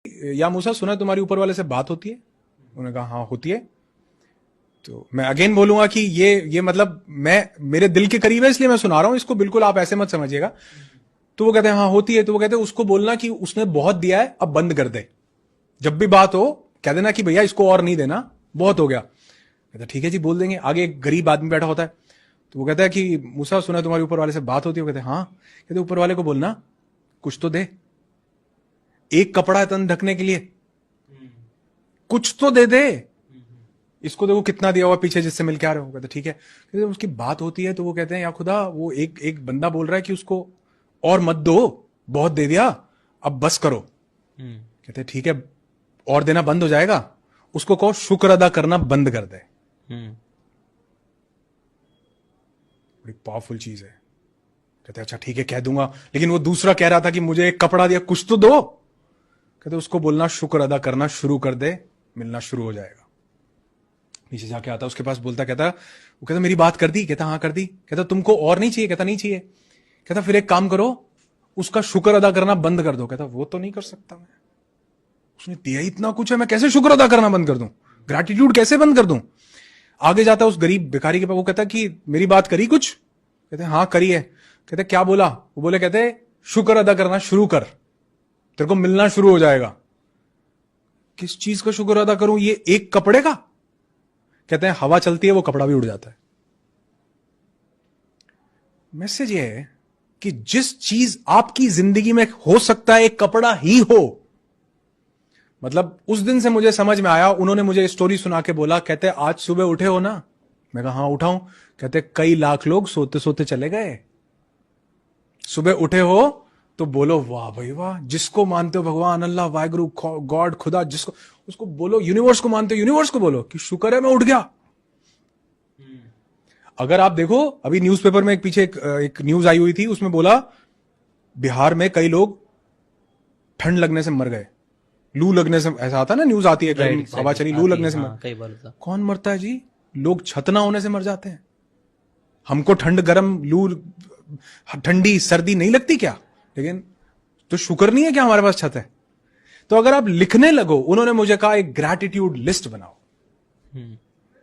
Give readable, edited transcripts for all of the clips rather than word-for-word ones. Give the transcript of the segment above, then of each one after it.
या मूसा सुना तुम्हारी ऊपर वाले से बात होती है? उन्होंने कहा हाँ होती है। तो मैं अगेन बोलूंगा कि ये मतलब मैं मेरे दिल के करीब है इसलिए मैं सुना रहा हूं इसको, बिल्कुल आप ऐसे मत समझिएगा। तो वो कहते हैं हाँ होती है। तो वो कहते हैं उसको बोलना कि उसने बहुत दिया है अब बंद कर दे, जब भी बात हो कह देना कि भैया इसको और नहीं देना, बहुत हो गया। कहता ठीक है जी बोल देंगे। आगे एक गरीब आदमी बैठा होता है, तो वो कहता है कि मूसा सुना तुम्हारे ऊपर वाले से बात होती है? वो कहते हैं हाँ। कहते ऊपर वाले को बोलना कुछ तो दे, एक कपड़ा है तन ढकने के लिए, कुछ तो दे दे। इसको देखो कितना दिया हुआ पीछे जिससे मिल के आ रहे हो। कहते ठीक है। कहते उसकी बात होती है तो वो कहते हैं या खुदा वो एक बंदा बोल रहा है कि उसको और मत दो, बहुत दे दिया अब बस करो। कहते ठीक है और देना बंद हो जाएगा, उसको कहो शुक्र अदा करना बंद कर दे। बड़ी पावरफुल चीज है। कहते अच्छा ठीक है कह दूंगा, लेकिन वो दूसरा कह रहा था कि मुझे एक कपड़ा दिया कुछ तो दो। कहते उसको बोलना शुक्र अदा करना शुरू कर दे, मिलना शुरू हो जाएगा। नीचे जाके आता उसके पास, बोलता कहता वो कहता मेरी बात कर दी? कहता हाँ कर दी। कहता तुमको और नहीं चाहिए? कहता नहीं चाहिए। कहता फिर एक काम करो उसका शुक्र अदा करना बंद कर दो। कहता वो तो नहीं कर सकता मैं, उसने दिया इतना कुछ है, मैं कैसे शुक्र अदा करना बंद कर दूं, ग्रैटिट्यूड कैसे बंद कर दूं। आगे जाता उस गरीब भिखारी के पास, वो कहता कि मेरी बात करी कुछ? कहते हाँ करी है। कहते क्या बोला? वो बोले कहते शुक्र अदा करना शुरू कर, तेरे को मिलना शुरू हो जाएगा। किस चीज का शुक्र अदा करूं? ये एक कपड़े का? कहते हैं हवा चलती है वो कपड़ा भी उड़ जाता है। मैसेज ये है कि जिस चीज आपकी जिंदगी में हो सकता है एक कपड़ा ही हो, मतलब उस दिन से मुझे समझ में आया। उन्होंने मुझे स्टोरी सुना के बोला, कहते आज सुबह उठे हो ना? मैं कहा हाँ उठाऊं। कहते कई लाख लोग सोते सोते चले गए, सुबह उठे हो तो बोलो वाह भाई वाह। जिसको मानते हो भगवान अल्लाह वाहिगुरु गॉड खुदा, जिसको उसको बोलो, यूनिवर्स को मानते हो यूनिवर्स को बोलो कि शुक्र है मैं उठ गया। अगर आप देखो अभी न्यूज़पेपर में एक पीछे एक न्यूज आई हुई थी, उसमें बोला बिहार में कई लोग ठंड लगने से मर गए, लू लगने से, ऐसा आता ना न्यूज आती है हवा चली लू लगने से मर। कौन मरता है जी? लोग छत ना होने से मर जाते हैं। हमको ठंड गर्म लू ठंडी सर्दी नहीं लगती क्या? लेकिन तो शुक्र नहीं है क्या हमारे पास छत है? तो अगर आप लिखने लगो, उन्होंने मुझे कहा एक ग्रैटिट्यूड लिस्ट बनाओ,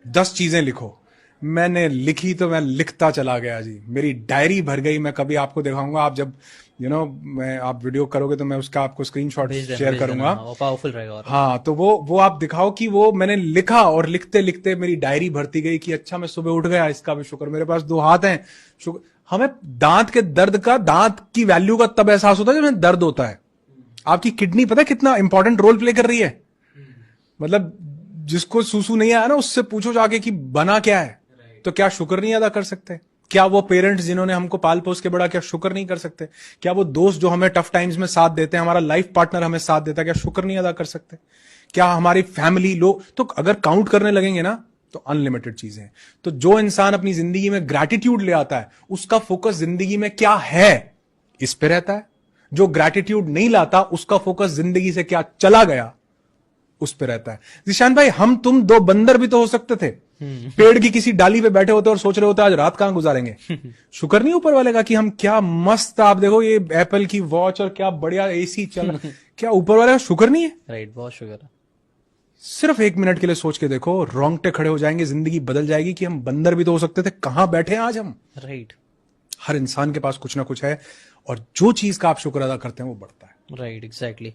10 चीजें लिखो। मैंने लिखी तो मैं लिखता चला गया जी, मेरी डायरी भर गई। मैं कभी आपको दिखाऊंगा, आप जब मैं आप वीडियो करोगे तो मैं उसका आपको स्क्रीनशॉट शेयर करूंगा, वो पावरफुल रहेगा। हाँ तो वो आप दिखाओ कि वो मैंने लिखा, और लिखते लिखते मेरी डायरी भरती गई कि अच्छा मैं सुबह उठ गया, इसका भी शुक्र, मेरे पास 2 हाथ हैं, शुक्र। हमें दांत के दर्द का, दांत की वैल्यू का तब एहसास होता है जब हमें दर्द होता है। आपकी किडनी पता है कितना इंपॉर्टेंट रोल प्ले कर रही है? मतलब जिसको सूसू नहीं आया ना, उससे पूछो जाके कि बना क्या है, तो क्या शुक्र नहीं अदा कर सकते? क्या वो पेरेंट्स जिन्होंने हमको पाल पोस के बड़ा, क्या शुक्र नहीं कर सकते? क्या वो दोस्त जो हमें टफ टाइम्स में साथ देते हैं, हमारा लाइफ पार्टनर हमें साथ देता है, क्या शुक्र नहीं अदा कर सकते? क्या हमारी फैमिली लोग, तो अगर काउंट करने लगेंगे ना तो अनलिमिटेड चीजें हैं। तो जो इंसान अपनी जिंदगी में ग्रैटिट्यूड ले आता है, उसका फोकस जिंदगी में क्या है इस पे रहता है। जो ग्रैटिट्यूड नहीं लाता, उसका फोकस जिंदगी से क्या चला गया उस पे रहता है। जिशान भाई, हम तुम 2 बंदर भी तो हो सकते थे, पेड़ की किसी डाली पे बैठे होते और सोच रहे होते आज रात कहां गुजारेंगे। शुक्र नहीं ऊपर वाले का कि हम क्या मस्त, आप देखो ये एप्पल की वॉच और क्या बढ़िया एसी चल रहा, क्या ऊपर वाले का शुक्र नहीं है? राइट, बहुत शुक्र है। सिर्फ 1 मिनट के लिए सोच के देखो, रोंगटे खड़े हो जाएंगे, जिंदगी बदल जाएगी कि हम बंदर भी तो हो सकते थे, कहां बैठे हैं आज हम। राइट, हर इंसान के पास कुछ ना कुछ है, और जो चीज का आप शुक्र अदा करते हैं वो बढ़ता है। Right, exactly.